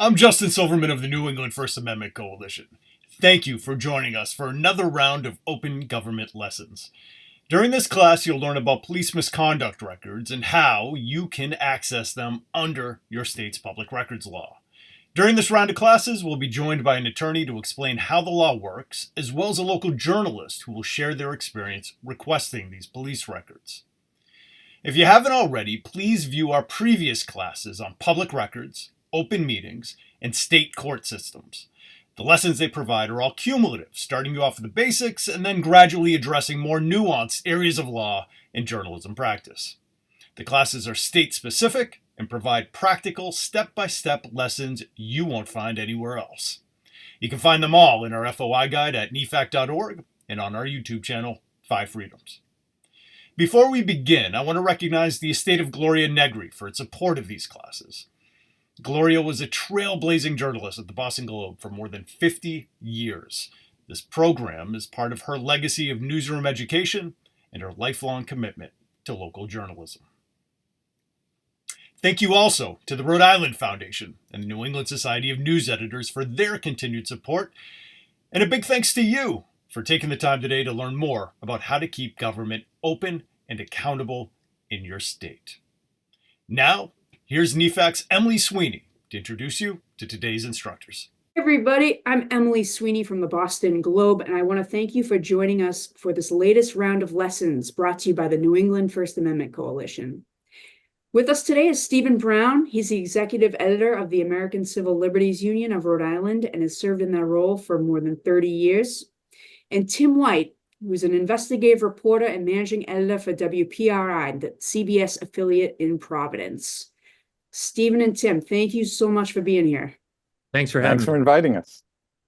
I'm Justin Silverman of the New England First Amendment Coalition. Thank you for joining us for another round of open government lessons. During this class, you'll learn about police misconduct records and how you can access them under your state's public records law. During this round of classes, we'll be joined by an attorney to explain how the law works, as well as a local journalist who will share their experience requesting these police records. If you haven't already, please view our previous classes on public records, open meetings, and state court systems. The lessons they provide are all cumulative, starting you off with the basics and then gradually addressing more nuanced areas of law and journalism practice. The classes are state-specific and provide practical, step-by-step lessons you won't find anywhere else. You can find them all in our FOI guide at NEFAC.org and on our YouTube channel, 5 Freedoms. Before we begin, I want to recognize the Estate of Gloria Negri for its support of these classes. Gloria was a trailblazing journalist at the Boston Globe for more than 50 years. This program is part of her legacy of newsroom education and her lifelong commitment to local journalism. Thank you also to the Rhode Island Foundation and the New England Society of News Editors for their continued support. And a big thanks to you for taking the time today to learn more about how to keep government open and accountable in your state. Now, here's NEFAC's Emily Sweeney to introduce you to today's instructors. Hey everybody, I'm Emily Sweeney from the Boston Globe, and I want to thank you for joining us for this latest round of lessons brought to you by the New England First Amendment Coalition. With us today is Stephen Brown. He's the executive editor of the American Civil Liberties Union of Rhode Island and has served in that role for more than 30 years. And Tim White, who's an investigative reporter and managing editor for WPRI, the CBS affiliate in Providence. Stephen and Tim, thank you so much for being here. Thanks for having Thanks for me. inviting us.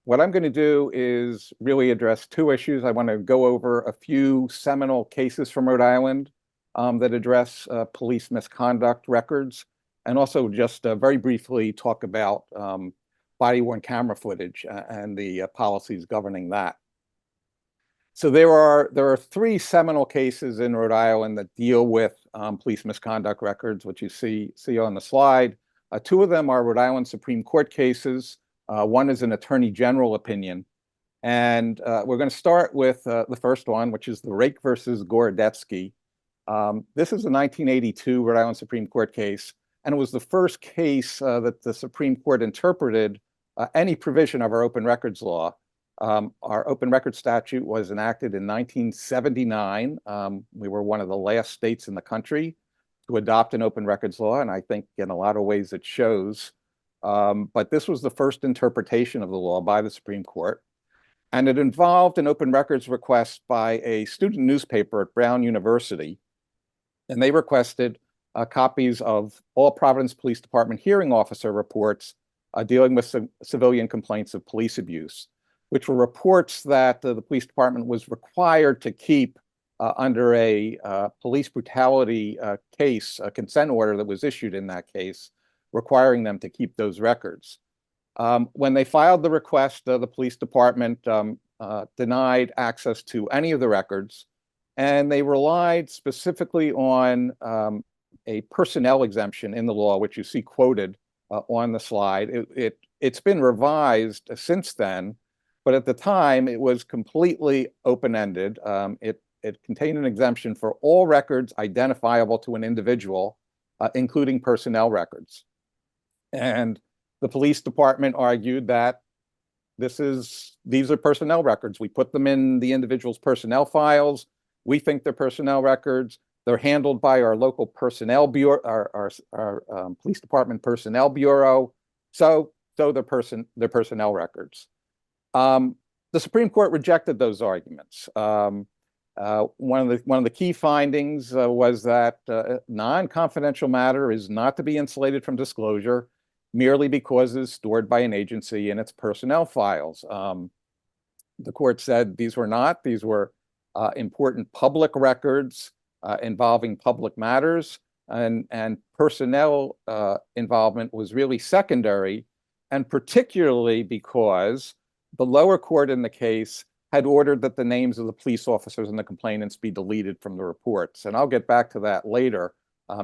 What I'm going to do is really address two issues. I want to go over a few seminal cases from Rhode Island that address police misconduct records, and also just very briefly talk about body-worn camera footage and the policies governing that. So there are three seminal cases in Rhode Island that deal with police misconduct records, which you see on the slide. Two of them are Rhode Island Supreme Court cases. One is an Attorney General opinion. And we're going to start with the first one, which is the Rake versus Gorodetsky. This is a 1982 Rhode Island Supreme Court case, and it was the first case that the Supreme Court interpreted any provision of our open records law. Our open record statute was enacted in 1979. We were one of the last states in the country to adopt an open records law, and I think in a lot of ways it shows. But this was the first interpretation of the law by the Supreme Court, and it involved an open records request by a student newspaper at Brown University, and they requested copies of all Providence Police Department hearing officer reports dealing with civilian complaints of police abuse, which were reports that the police department was required to keep under a police brutality case, a consent order that was issued in that case, requiring them to keep those records. When they filed the request, the police department denied access to any of the records, and they relied specifically on a personnel exemption in the law, which you see quoted on the slide. It's been revised since then, but at the time, it was completely open-ended. It contained an exemption for all records identifiable to an individual, including personnel records. And the police department argued that these are personnel records. We put them in the individual's personnel files. We think they're personnel records. They're handled by our local personnel bureau, our police department personnel bureau. So they're personnel records. The Supreme Court rejected those arguments. One of the key findings was that non-confidential matter is not to be insulated from disclosure merely because it's stored by an agency in its personnel files. The court said these were important public records involving public matters, and personnel involvement was really secondary, and particularly because the lower court in the case had ordered that the names of the police officers and the complainants be deleted from the reports. And I'll get back to that later.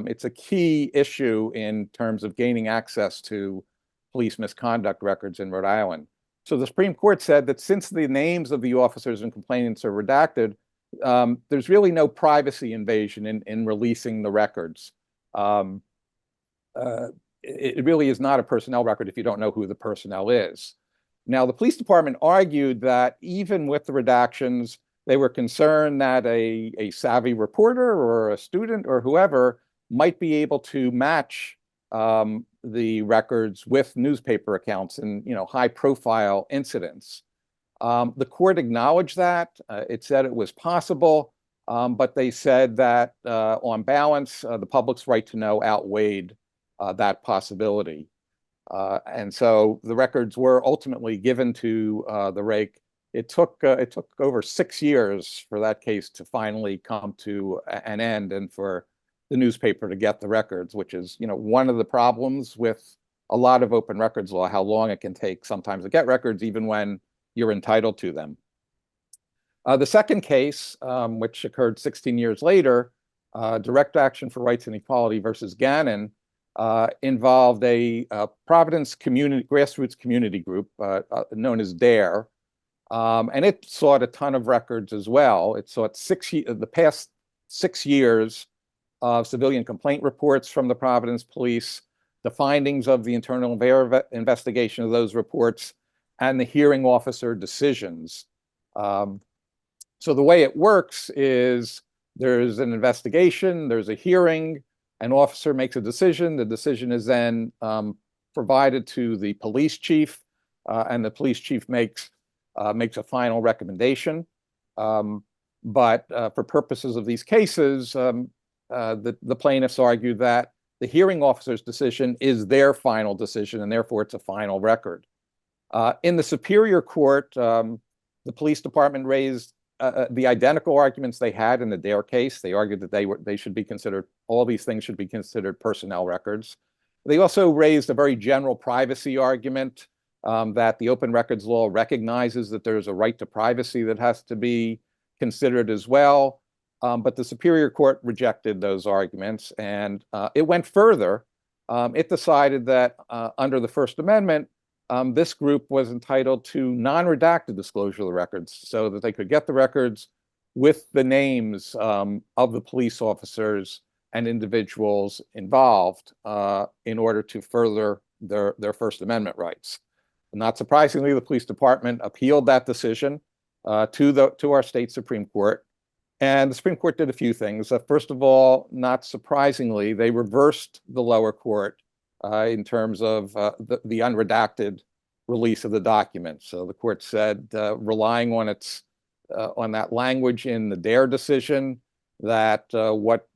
It's a key issue in terms of gaining access to police misconduct records in Rhode Island. So the Supreme Court said that since the names of the officers and complainants are redacted, there's really no privacy invasion in releasing the records. It really is not a personnel record if you don't know who the personnel is. Now, the police department argued that even with the redactions, they were concerned that a savvy reporter or a student or whoever might be able to match the records with newspaper accounts and high-profile incidents. The court acknowledged that. It said it was possible, but they said that on balance, the public's right to know outweighed that possibility. And so the records were ultimately given to the rake. It took over 6 years for that case to finally come to an end and for the newspaper to get the records, which is one of the problems with a lot of open records law, how long it can take sometimes to get records even when you're entitled to them. The second case, which occurred 16 years later, Direct Action for Rights and Equality versus Gannon, involved a Providence grassroots community group known as DARE, and it sought a ton of records as well. It sought the past 6 years of civilian complaint reports from the Providence police, the findings of the internal investigation of those reports, and the hearing officer decisions. So the way it works is there's an investigation, there's a hearing, an officer makes a decision, the decision is then provided to the police chief, and the police chief makes a final recommendation. But for purposes of these cases, the plaintiffs argue that the hearing officer's decision is their final decision, and therefore it's a final record. In the Superior Court, the police department raised the identical arguments they had in the DARE case. They argued that they should be considered, all these things should be considered personnel records. They also raised a very general privacy argument, that the open records law recognizes that there's a right to privacy that has to be considered as well. But the Superior Court rejected those arguments, and it went further. It decided that under the First Amendment, this group was entitled to non-redacted disclosure of the records so that they could get the records with the names of the police officers and individuals involved in order to further their First Amendment rights. Not surprisingly, the police department appealed that decision to our state Supreme Court. And the Supreme Court did a few things. First of all, not surprisingly, they reversed the lower court in terms of the unredacted release of the document. So the court said, relying on on that language in the DARE decision, that what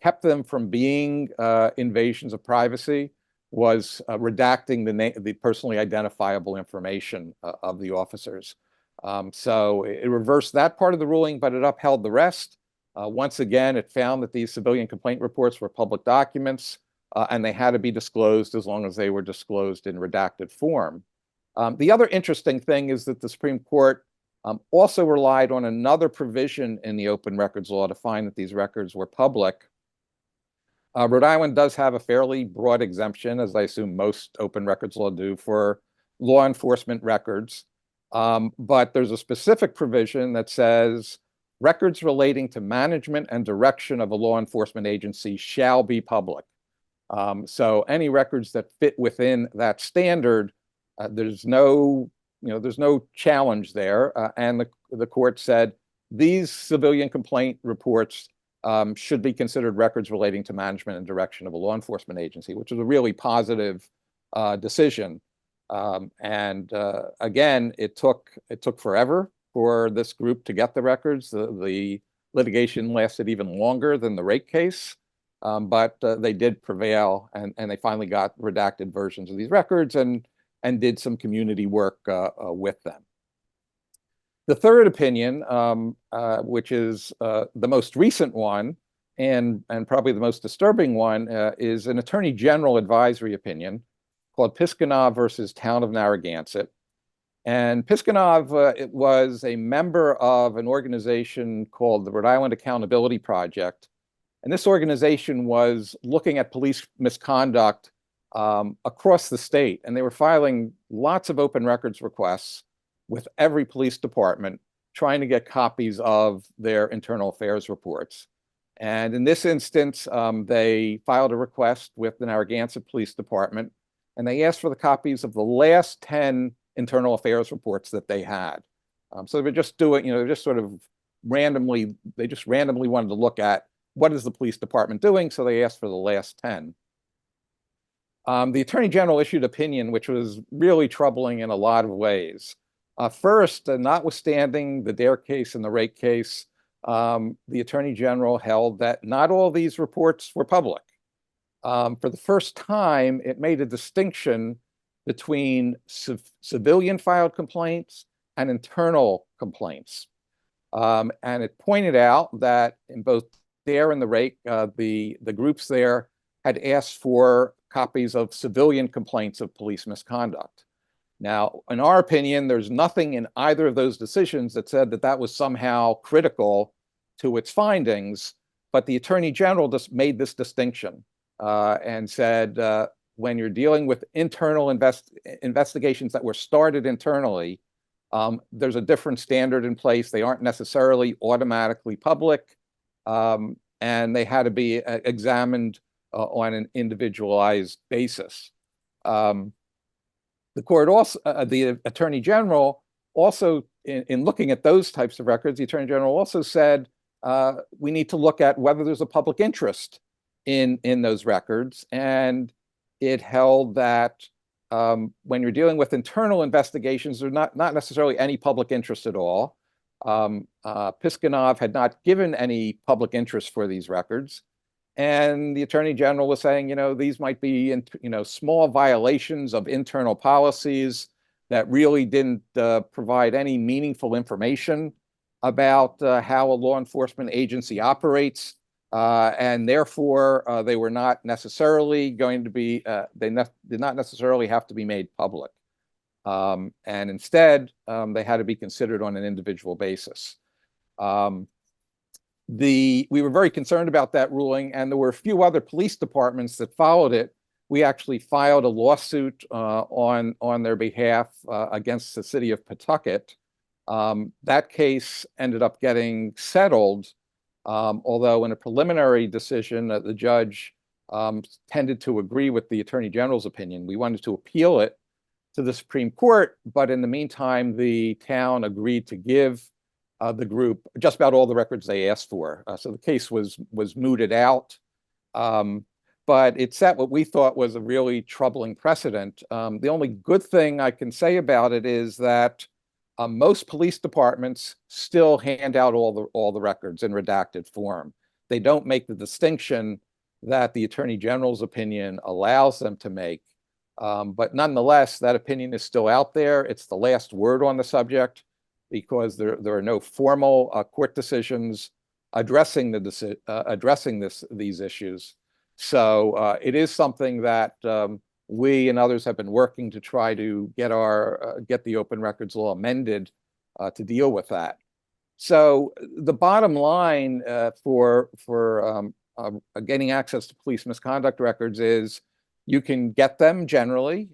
kept them from being invasions of privacy was redacting the personally identifiable information of the officers. So it reversed that part of the ruling, but it upheld the rest. Once again, it found that these civilian complaint reports were public documents, and they had to be disclosed as long as they were disclosed in redacted form. The other interesting thing is that the Supreme Court also relied on another provision in the open records law to find that these records were public. Rhode Island does have a fairly broad exemption, as I assume most open records law do, for law enforcement records. But there's a specific provision that says records relating to management and direction of a law enforcement agency shall be public. So any records that fit within that standard, there's no challenge there. And the court said these civilian complaint reports should be considered records relating to management and direction of a law enforcement agency, which is a really positive decision. And again, it took forever for this group to get the records. The litigation lasted even longer than the rate case, but they did prevail, and they finally got redacted versions of these records and did some community work with them. The third opinion, which is the most recent one and probably the most disturbing one, is an Attorney General advisory opinion called Piskunov versus Town of Narragansett. And Piskunov it was a member of an organization called the Rhode Island Accountability Project. And this organization was looking at police misconduct across the state, and they were filing lots of open records requests with every police department, trying to get copies of their internal affairs reports. And in this instance, they filed a request with the Narragansett Police Department, and they asked for the copies of the last 10 internal affairs reports that they had. So they were just doing, just sort of randomly, they just randomly wanted to look at what is the police department doing, so they asked for the last 10. The Attorney General issued opinion, which was really troubling in a lot of ways. First, notwithstanding the Dare case and the Rake case, the Attorney General held that not all these reports were public. For the first time, it made a distinction between civilian filed complaints and internal complaints. And it pointed out that in both Dare and the Rake, the groups there had asked for copies of civilian complaints of police misconduct. Now, in our opinion, there's nothing in either of those decisions that said that that was somehow critical to its findings, but the Attorney General just made this distinction and said, when you're dealing with internal investigations that were started internally, there's a different standard in place. They aren't necessarily automatically public, and they had to be examined on an individualized basis. The court also, the Attorney General also, in looking at those types of records, the Attorney General also said we need to look at whether there's a public interest in those records, and it held that when you're dealing with internal investigations, there's not necessarily any public interest at all. Piskunov had not given any public interest for these records. And the Attorney General was saying, these might be, small violations of internal policies that really didn't provide any meaningful information about how a law enforcement agency operates. And therefore, they were not necessarily going to be, did not necessarily have to be made public. And instead, they had to be considered on an individual basis. We were very concerned about that ruling, and there were a few other police departments that followed it. We actually filed a lawsuit on their behalf against the city of Pawtucket. That case ended up getting settled, although in a preliminary decision, the judge tended to agree with the Attorney General's opinion. We wanted to appeal it to the Supreme Court, but in the meantime, the town agreed to give the group just about all the records they asked for. So the case was mooted out, but it set what we thought was a really troubling precedent. The only good thing I can say about it is that most police departments still hand out all the records in redacted form. They don't make the distinction that the Attorney General's opinion allows them to make. But nonetheless, that opinion is still out there. It's the last word on the subject, because there are no formal court decisions addressing these issues. So it is something that we and others have been working to try to get the open records law amended to deal with that. So the bottom line for getting access to police misconduct records is you can get them generally.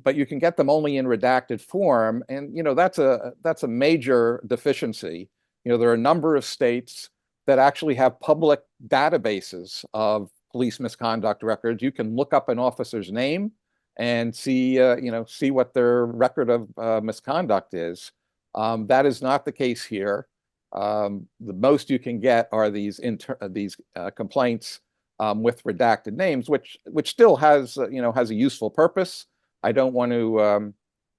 But you can get them only in redacted form, and that's a major deficiency. There are a number of states that actually have public databases of police misconduct records. You can look up an officer's name and see what their record of misconduct is. That is not the case here. The most you can get are these complaints with redacted names, which still has a useful purpose. I don't want to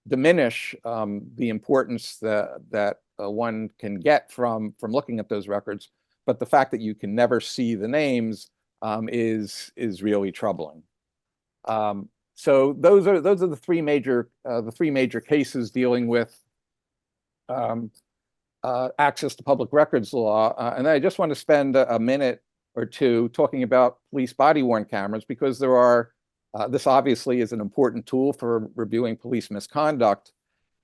diminish the importance that one can get from looking at those records, but the fact that you can never see the names is really troubling. So those are the three major cases dealing with access to public records law, and I just want to spend a minute or two talking about police body-worn cameras, because there are. This obviously is an important tool for reviewing police misconduct,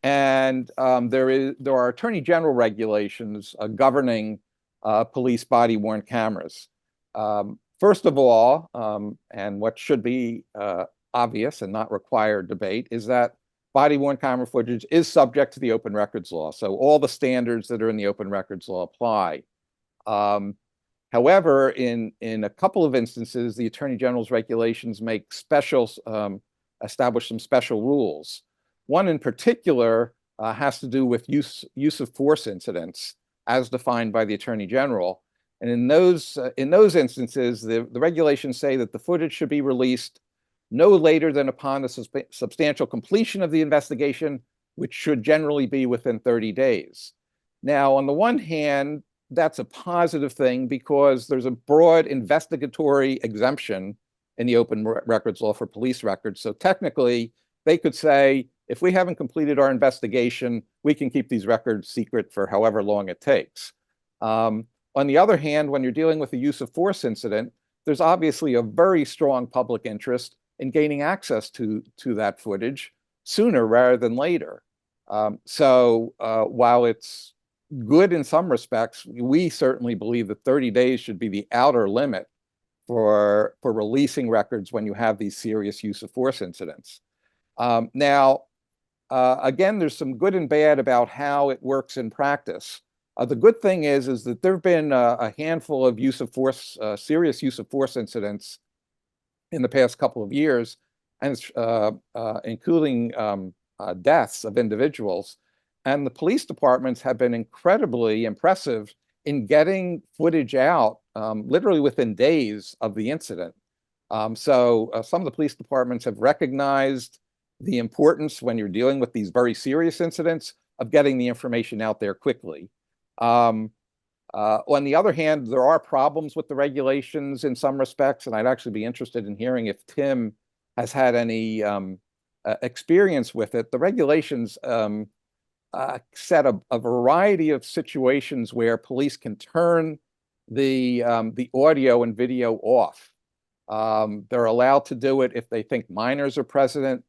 and there are Attorney General regulations governing police body-worn cameras. First of all, and what should be obvious and not require debate, is that body-worn camera footage is subject to the open records law. So all the standards that are in the open records law apply. However, in a couple of instances, the Attorney General's regulations make establish some special rules. One in particular has to do with use of force incidents as defined by the Attorney General. And in those instances, the regulations say that the footage should be released no later than upon the substantial completion of the investigation, which should generally be within 30 days. Now, on the one hand, that's a positive thing because there's a broad investigatory exemption in the open records law for police records. So technically, they could say, if we haven't completed our investigation, we can keep these records secret for however long it takes. On the other hand, when you're dealing with a use of force incident, there's obviously a very strong public interest in gaining access to that footage sooner rather than later. So while it's good in some respects, we certainly believe that 30 days should be the outer limit for releasing records when you have these serious use of force incidents. Now, again, there's some good and bad about how it works in practice. The good thing is that there have been a handful of serious use of force incidents in the past couple of years, and including deaths of individuals. And the police departments have been incredibly impressive in getting footage out literally within days of the incident. So some of the police departments have recognized the importance when you're dealing with these very serious incidents of getting the information out there quickly. On the other hand, there are problems with the regulations in some respects, and I'd actually be interested in hearing if Tim has had any experience with it. The regulations set a variety of situations where police can turn the audio and video off. They're allowed to do it if they think minors are present.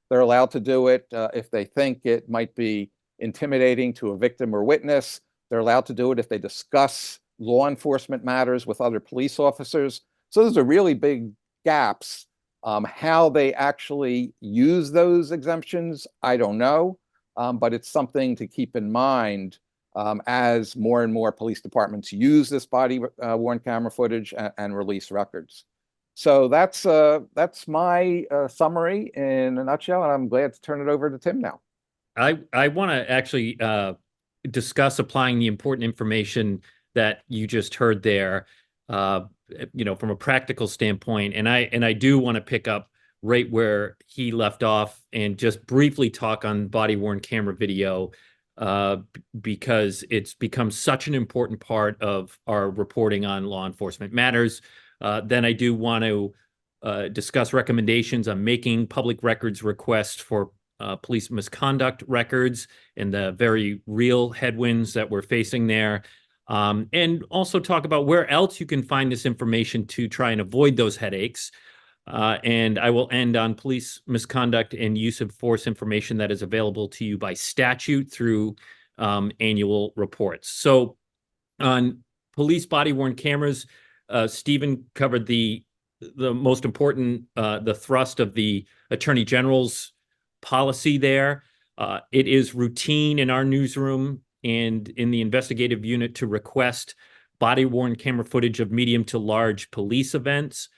They're allowed to do it if they think it might be intimidating to a victim or witness. They're allowed to do it if they discuss law enforcement matters with other police officers. So those are really big gaps. How they actually use those exemptions, I don't know, but it's something to keep in mind as more and more police departments use this body-worn camera footage and release records. So that's my summary in a nutshell, and I'm glad to turn it over to Tim now. I want to actually discuss applying the important information that you just heard there, from a practical standpoint. And I do want to pick up right where he left off and just briefly talk on body-worn camera video, because it's become such an important part of our reporting on law enforcement matters. Then I do want to discuss recommendations on making public records requests for police misconduct records and the very real headwinds that we're facing there. And also talk about where else you can find this information to try and avoid those headaches. And I will end on police misconduct and use of force information that is available to you by statute through annual reports. So on police body-worn cameras, Stephen covered the most important, the thrust of the Attorney General's policy there. It is routine in our newsroom and in the investigative unit to request body-worn camera footage of medium to large police events.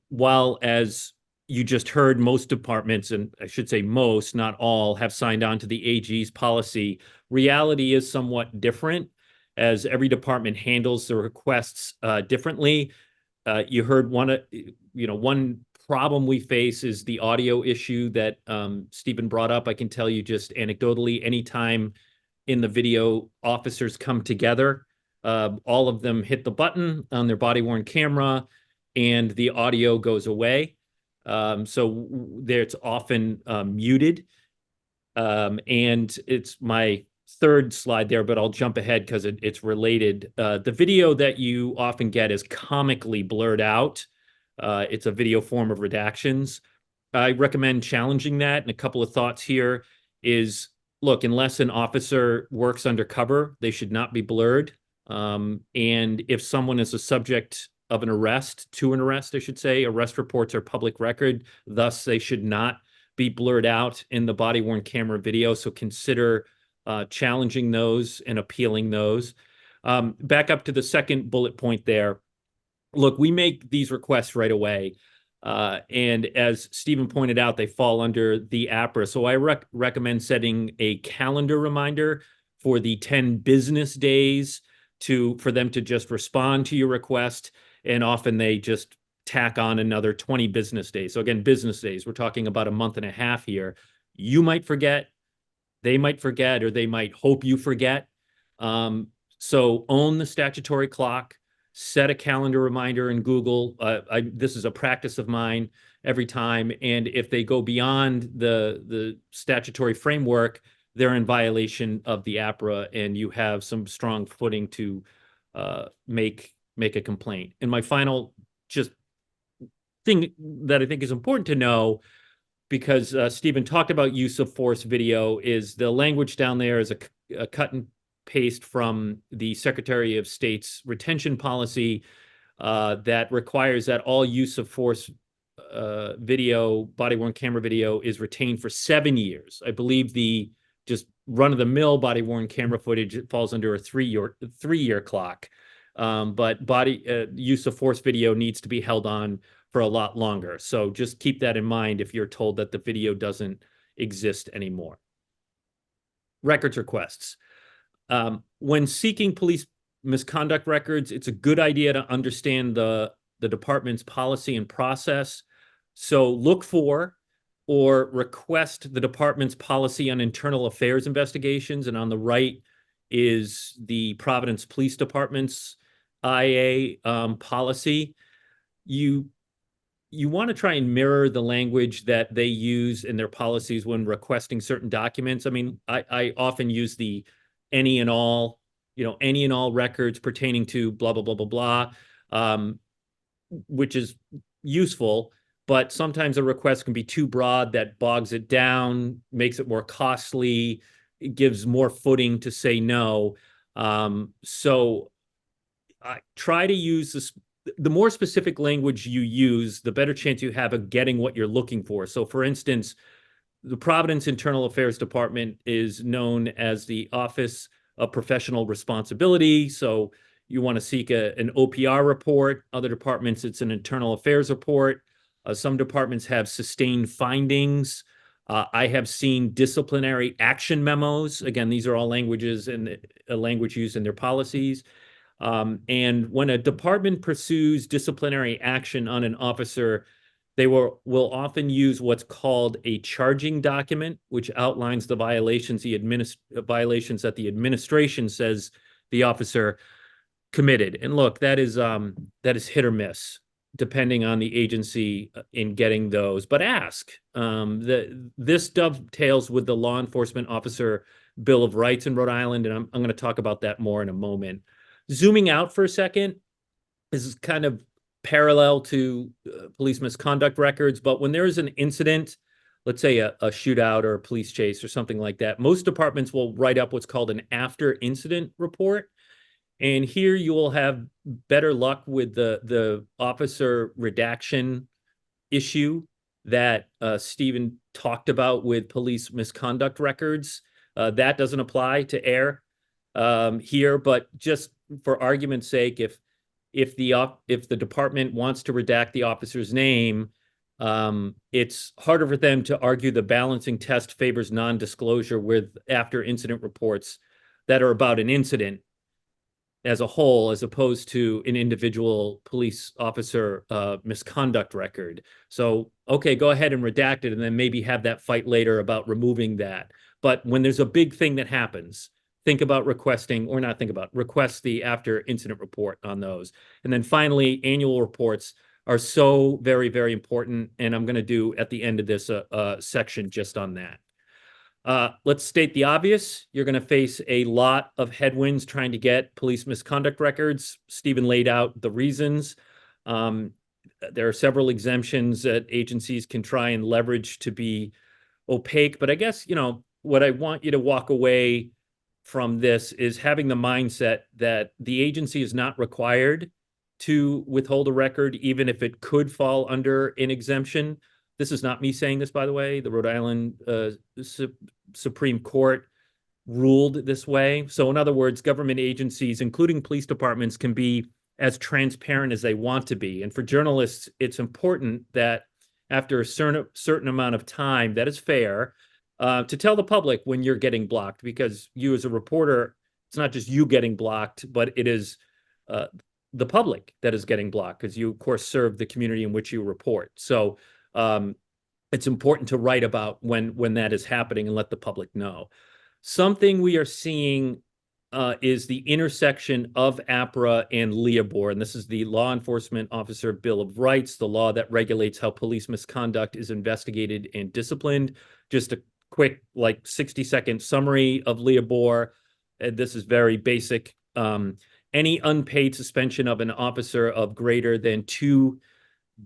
While, as you just heard, most departments, and I should say most, not all, have signed on to the AG's policy, reality is somewhat different as every department handles the requests differently. You heard one problem we face is the audio issue that Stephen brought up. I can tell you just anecdotally, anytime in the video officers come together, all of them hit the button on their body-worn camera and the audio goes away. So it's often muted. And it's my third slide there, but I'll jump ahead because it's related. The video that you often get is comically blurred out. It's a video form of redactions. I recommend challenging that. And a couple of thoughts here is, look, unless an officer works undercover, they should not be blurred. And if someone is a subject of an arrest, to an arrest, I should say. Arrest reports are public record, thus they should not be blurred out in the body-worn camera video. So consider challenging those and appealing those. Back up to the second bullet point there. Look, we make these requests right away. And as Stephen pointed out, they fall under the APRA. So I recommend setting a calendar reminder for the 10 business days for them to just respond to your request. And often they just tack on another 20 business days. So again, business days, we're talking about a month and a half here. You might forget, they might forget, or they might hope you forget. So own the statutory clock, set a calendar reminder in Google. This is a practice of mine every time. And if they go beyond the statutory framework, they're in violation of the APRA, and you have some strong footing to make a complaint. And my final just thing that I think is important to know, because Stephen talked about use of force video, is the language down there is a cut and paste from the Secretary of State's retention policy that requires that all use of force video, body-worn camera video, is retained for 7 years. I believe the just run-of-the-mill body-worn camera footage, it falls under a three-year clock. But use of force video needs to be held on for a lot longer. So just keep that in mind if you're told that the video doesn't exist anymore. Records requests. When seeking police misconduct records, it's a good idea to understand the department's policy and process. So look for or request the department's policy on internal affairs investigations. And on the right is the Providence Police Department's IA policy. You want to try and mirror the language that they use in their policies when requesting certain documents. I mean, I often use the any and all records pertaining to blah, blah, blah, blah, blah, which is useful, but sometimes a request can be too broad that bogs it down, makes it more costly, it gives more footing to say no. So I try to use this. The more specific language you use, the better chance you have of getting what you're looking for. So for instance, the Providence Internal Affairs Department is known as the Office of Professional Responsibility. So you want to seek an OPR report. Other departments, it's an internal affairs report. Some departments have sustained findings. I have seen disciplinary action memos. Again, these are all languages and language used in their policies. And when a department pursues disciplinary action on an officer, they will often use what's called a charging document, which outlines the violations that the administration says the officer committed. And look, that is hit or miss, depending on the agency in getting those. But ask. This dovetails with the Law Enforcement Officer Bill of Rights in Rhode Island, and I'm going to talk about that more in a moment. Zooming out for a second, this is kind of parallel to police misconduct records, but when there is an incident, let's say a shootout or a police chase or something like that, most departments will write up what's called an after incident report. And here you will have better luck with the officer redaction issue that Stephen talked about with police misconduct records. That doesn't apply to air here, but just for argument's sake, if the department wants to redact the officer's name, it's harder for them to argue the balancing test favors non-disclosure with after incident reports that are about an incident as a whole, as opposed to an individual police officer misconduct record. So, okay, go ahead and redact it and then maybe have that fight later about removing that. But when there's a big thing that happens, request the after incident report on those. And then finally, annual reports are so very, very important. And I'm going to do at the end of this section just on that. Let's state the obvious. You're going to face a lot of headwinds trying to get police misconduct records. Stephen laid out the reasons. There are several exemptions that agencies can try and leverage to be opaque. But I guess, what I want you to walk away from this is having the mindset that the agency is not required to withhold a record, even if it could fall under an exemption. This is not me saying this, by the way. The Rhode Island Supreme Court ruled this way. So in other words, government agencies, including police departments, can be as transparent as they want to be. And for journalists, it's important that after a certain amount of time that is fair, to tell the public when you're getting blocked, because you as a reporter, it's not just you getting blocked, but it is the public that is getting blocked, because you, of course, serve the community in which you report. So it's important to write about when that is happening and let the public know. Something we are seeing is the intersection of APRA and LEABOR, and this is the Law Enforcement Officer Bill of Rights, the law that regulates how police misconduct is investigated and disciplined. Just a quick, like 60-second summary of LEABOR. This is very basic. Any unpaid suspension of an officer of greater than 2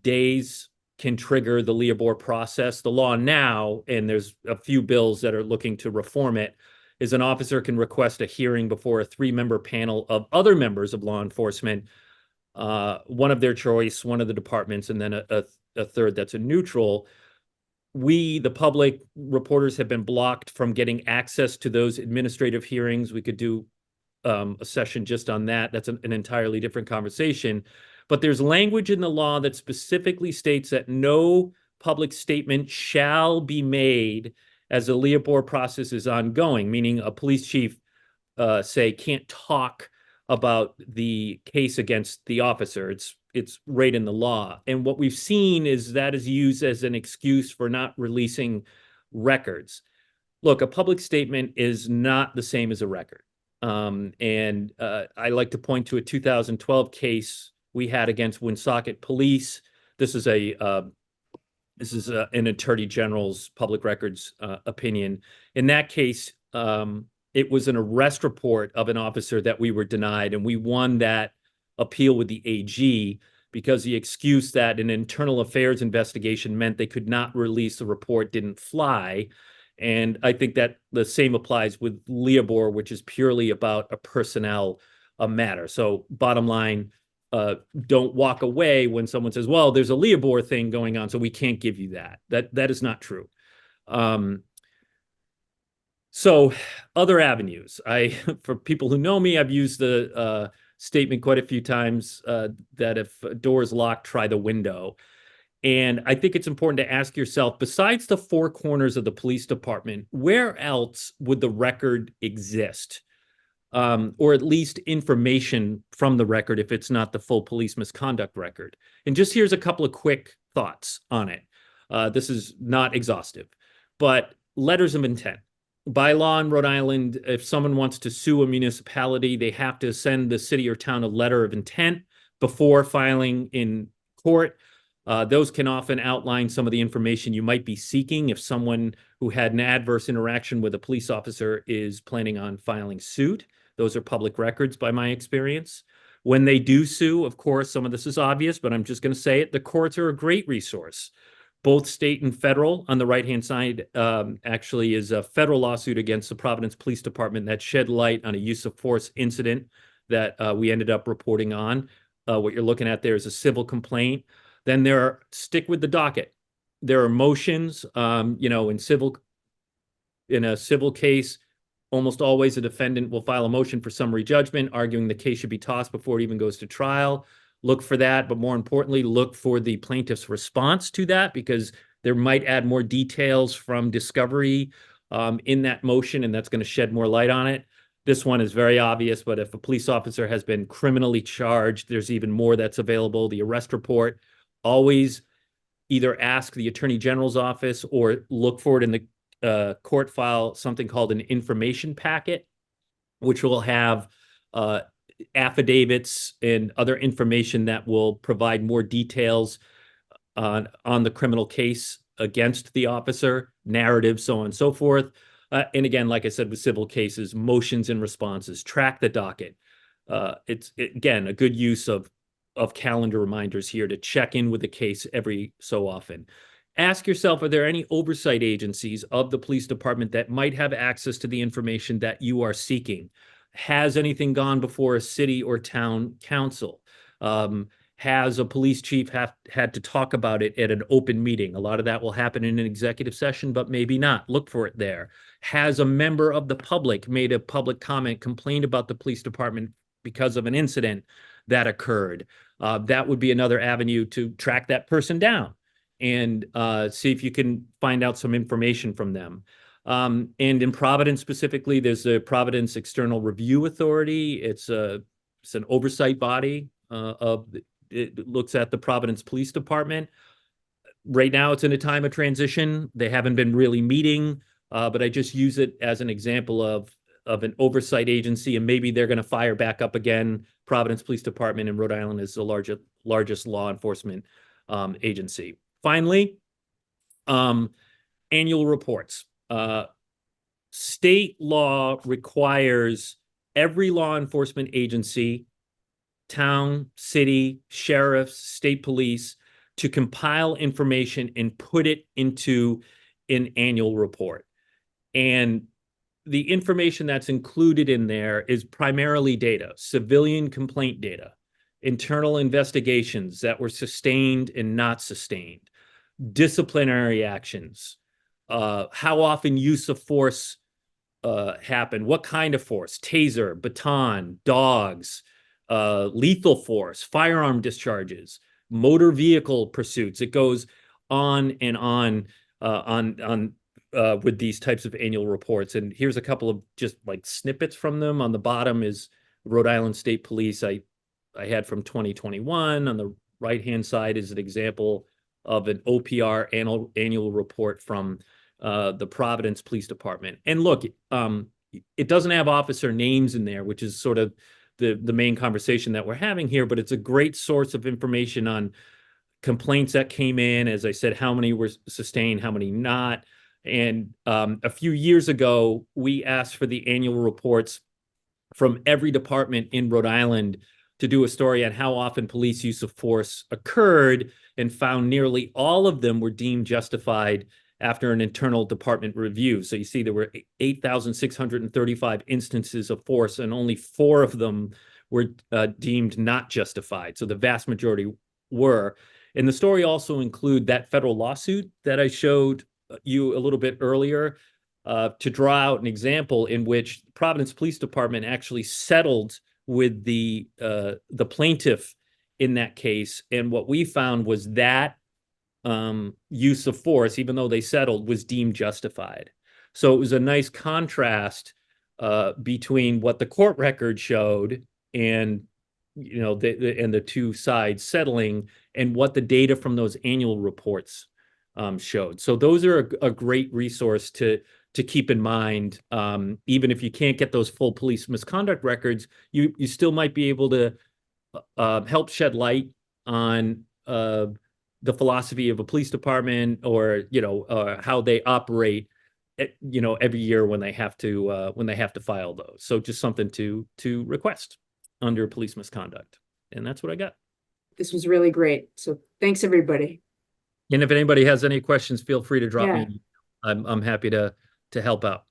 days can trigger the LEABOR process. The law now, and there's a few bills that are looking to reform it, is an officer can request a hearing before a 3-member panel of other members of law enforcement, one of their choice, one of the departments, and then a third that's a neutral. We, the public, reporters, have been blocked from getting access to those administrative hearings. We could do a session just on that. That's an entirely different conversation. But there's language in the law that specifically states that no public statement shall be made as the LEABOR process is ongoing, meaning a police chief, say, can't talk about the case against the officer. It's right in the law. And what we've seen is that is used as an excuse for not releasing records. Look, a public statement is not the same as a record. I like to point to a 2012 case we had against Woonsocket Police. This is an attorney general's public records opinion. In that case, it was an arrest report of an officer that we were denied, and we won that appeal with the AG because the excuse that an internal affairs investigation meant they could not release the report didn't fly. And I think that the same applies with LEABOR, which is purely about a personnel matter. So bottom line, don't walk away when someone says, well, there's a LEABOR thing going on, so we can't give you that. That is not true. So other avenues. For people who know me, I've used the statement quite a few times that if a door is locked, try the window. And I think it's important to ask yourself, besides the 4 corners of the police department, where else would the record exist? Or at least information from the record if it's not the full police misconduct record. And just here's a couple of quick thoughts on it. This is not exhaustive, but letters of intent. By law in Rhode Island, if someone wants to sue a municipality, they have to send the city or town a letter of intent before filing in court. Those can often outline some of the information you might be seeking if someone who had an adverse interaction with a police officer is planning on filing suit. Those are public records by my experience. When they do sue, of course, some of this is obvious, but I'm just going to say it, the courts are a great resource. Both state and federal. On the right-hand side, actually is a federal lawsuit against the Providence Police Department that shed light on a use of force incident that we ended up reporting on. What you're looking at there is a civil complaint. Then stick with the docket. There are motions, in a civil case, almost always a defendant will file a motion for summary judgment, arguing the case should be tossed before it even goes to trial. Look for that, but more importantly, look for the plaintiff's response to that, because there might add more details from discovery in that motion, and that's going to shed more light on it. This one is very obvious, but if a police officer has been criminally charged, there's even more that's available. The arrest report, always either ask the Attorney General's office or look for it in the court file, something called an information packet, which will have affidavits and other information that will provide more details on the criminal case against the officer, narrative, so on and so forth. And again, like I said, with civil cases, motions and responses, track the docket. Again, a good use of calendar reminders here to check in with the case every so often. Ask yourself, are there any oversight agencies of the police department that might have access to the information that you are seeking? Has anything gone before a city or town council? Has a police chief had to talk about it at an open meeting? A lot of that will happen in an executive session, but maybe not. Look for it there. Has a member of the public made a public comment, complained about the police department because of an incident that occurred? That would be another avenue to track that person down and see if you can find out some information from them. And in Providence specifically, there's the Providence External Review Authority. It's an oversight body it looks at the Providence Police Department. Right now, it's in a time of transition. They haven't been really meeting, but I just use it as an example of an oversight agency, and maybe they're going to fire back up again. Providence Police Department in Rhode Island is the largest law enforcement agency. Finally, annual reports. State law requires every law enforcement agency, town, city, sheriffs, state police, to compile information and put it into an annual report. And the information that's included in there is primarily data, civilian complaint data, internal investigations that were sustained and not sustained, disciplinary actions, how often use of force happened, what kind of force, taser, baton, dogs, lethal force, firearm discharges, motor vehicle pursuits. It goes on and on with these types of annual reports. And here's a couple of just like snippets from them. On the bottom is Rhode Island State Police. I had from 2021. On the right-hand side is an example of an OPR annual report from the Providence Police Department. And look, it doesn't have officer names in there, which is sort of the main conversation that we're having here, but it's a great source of information on complaints that came in. As I said, how many were sustained, how many not. And a few years ago, we asked for the annual reports from every department in Rhode Island to do a story on how often police use of force occurred, and found nearly all of them were deemed justified after an internal department review. So you see there were 8,635 instances of force, and only 4 of them were deemed not justified. So the vast majority were. And the story also include that federal lawsuit that I showed you a little bit earlier, to draw out an example in which the Providence Police Department actually settled with the plaintiff in that case. And what we found was that use of force, even though they settled, was deemed justified. So it was a nice contrast between what the court record showed and the two sides settling, and what the data from those annual reports showed. So those are a great resource to keep in mind. Even if you can't get those full police misconduct records, you still might be able to help shed light on the philosophy of a police department, or how they operate, every year when they have to file those. So just something to request under police misconduct. And that's what I got. This was really great. So thanks, everybody. And if anybody has any questions, feel free to drop me. I'm happy to help out.